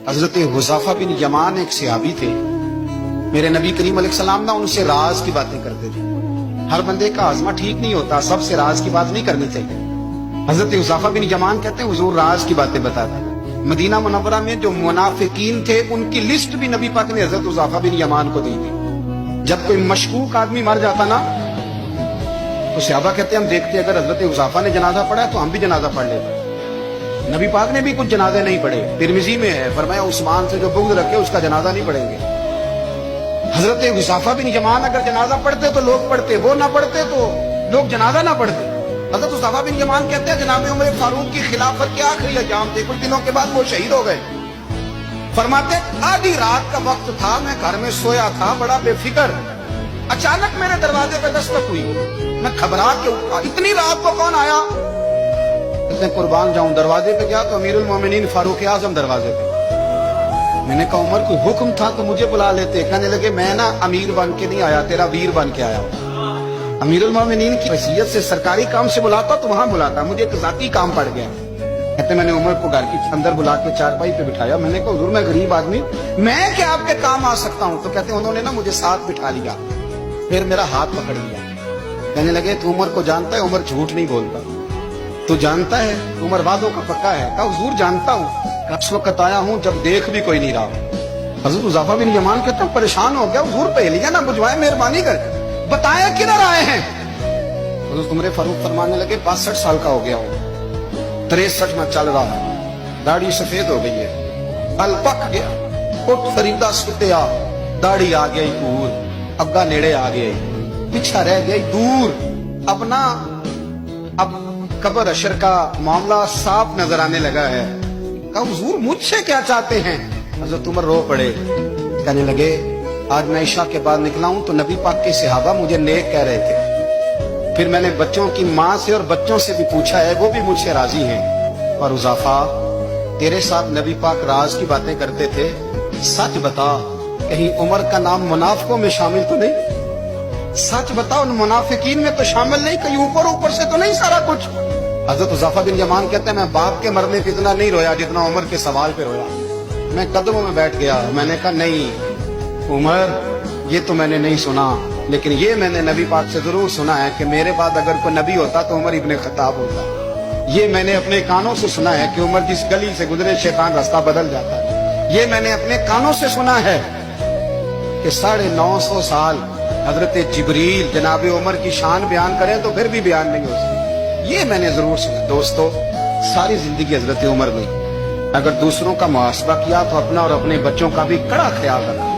حضرت حذیفہ بن یمان ایک صحابی تھے، میرے نبی کریم علیہ السلام نہ ان سے راز کی باتیں کرتے تھے۔ ہر بندے کا آزما ٹھیک نہیں ہوتا، سب سے راز کی بات نہیں کرنی چاہیے۔ حضرت حذیفہ بن یمان کہتے ہیں حضور راز کی باتیں بتاتے ہیں۔ مدینہ منورہ میں جو منافقین تھے ان کی لسٹ بھی نبی پاک نے حضرت حذیفہ بن یمان کو دی تھی۔ جب کوئی مشکوک آدمی مر جاتا نا تو صحابہ کہتے ہیں ہم دیکھتے اگر حضرت حذیفہ نے جنازہ پڑھا ہے تو ہم بھی جنازہ پڑھ لیتے۔ نبی پاک نے بھی کچھ جنازے نہیں پڑھے، ترمذی میں ہے، فرمایا عثمان سے جو بغض رکھے اس کا جنازہ نہیں پڑھیں گے۔ حضرت حذیفہ بن یمان اگر جنازہ پڑھتے تو لوگ پڑھتے، وہ نہ پڑھتے تو لوگ جنازہ نہ پڑھتے۔ حضرت حذیفہ بن یمان کہتے ہیں جناب عمر فاروق کی خلافت کے آخری ایام تھے، کچھ دنوں کے بعد وہ شہید ہو گئے۔ فرماتے آدھی رات کا وقت تھا، میں گھر میں سویا تھا بڑا بے فکر، اچانک میرے دروازے پہ دستک ہوئی، میں گھبرا کے اٹھا، اتنی رات کو کون آیا؟ کہتے ہیں قربان جاؤں، دروازے پہ گیا تو امیر المومنین فاروق اعظم دروازے پہ۔ میں نے کہا عمر کوئی حکم تھا تو مجھے بلا لیتے۔ کہنے لگے میں نا امیر بن کے نہیں آیا، تیرا ویر بن کے آیا ہوں۔ امیر المومنین کی حیثیت سے سرکاری کام سے بلاتا تو وہاں بلاتا، مجھے ایک ذاتی کام پڑ گیا۔ کہتے میں نے عمر کو گھر کی اندر بلا کے چارپائی پہ بٹھایا، میں نے کہا حضور میں غریب آدمی، میں کیا آپ کے کام آ سکتا ہوں؟ تو کہتے ہیں انہوں نے نا مجھے ساتھ بٹھا لیا، پھر میرا ہاتھ پکڑ لیا، کہنے لگے تو عمر کو جانتا ہے؟ عمر جھوٹ نہیں بولتا، تو جانتا ہے عمر وعدوں کا پکا ہے؟ کہا حضور جانتا ہوں، اس وقت آیا ہوں جب دیکھ بھی کوئی نہیں رہا۔ حضرت حذیفہ بن یمان کہتے ہیں پریشان ہو گیا، حضور پہلیاں نہ بجھوائے، مہربانی کر بتائیں کدھر آئے ہیں؟ حضرت عمر فاروق فرمانے لگے 62 سال کا ہو گیا ہوں، 63 میں چل رہا ہے، داڑھی سفید ہو گئی ہے، بل پک گیا، اٹھ فریدا ستیا، داڑھی آ گئی دور، اگا نیڑے آ گئی، پیچھا رہ گئی دور، اب قبر اشر کا معاملہ صاف نظر آنے لگا ہے۔ کہا حضور مجھ سے کیا چاہتے ہیں؟ حضرت عمر رو پڑے، کہنے لگے آج میں عشاء کے بعد نکلا ہوں تو نبی پاک کے صحابہ مجھے نیک کہہ رہے تھے، پھر میں نے بچوں کی ماں سے اور بچوں سے بھی پوچھا ہے، وہ بھی مجھ سے راضی ہیں۔ اور حذیفہ تیرے ساتھ نبی پاک راز کی باتیں کرتے تھے، سچ بتا کہیں عمر کا نام منافقوں میں شامل تو نہیں؟ سچ بتا ان منافقین میں تو شامل نہیں، کہیں اوپر سے تو نہیں سارا کچھ؟ حضرت حذیفہ بن یمان کہتے ہیں میں باپ کے مرنے پہ اتنا نہیں رویا جتنا عمر کے سوال پہ رویا۔ میں قدموں میں بیٹھ گیا، میں نے کہا نہیں عمر یہ تو میں نے نہیں سنا، لیکن یہ میں نے نبی پاک سے ضرور سنا ہے کہ میرے بعد اگر کوئی نبی ہوتا تو عمر ابن خطاب ہوتا۔ یہ میں نے اپنے کانوں سے سنا ہے کہ عمر جس گلی سے گزرے شیطان راستہ بدل جاتا ہے۔ یہ میں نے اپنے کانوں سے سنا ہے کہ 950 سال حضرت جبریل جناب عمر کی شان بیان کریں تو پھر بھی بیان نہیں ہو سکتی۔ یہ میں نے ضرور سنا۔ دوستو ساری زندگی حضرت عمر نے اگر دوسروں کا محاسبہ کیا تو اپنا اور اپنے بچوں کا بھی کڑا خیال رکھا۔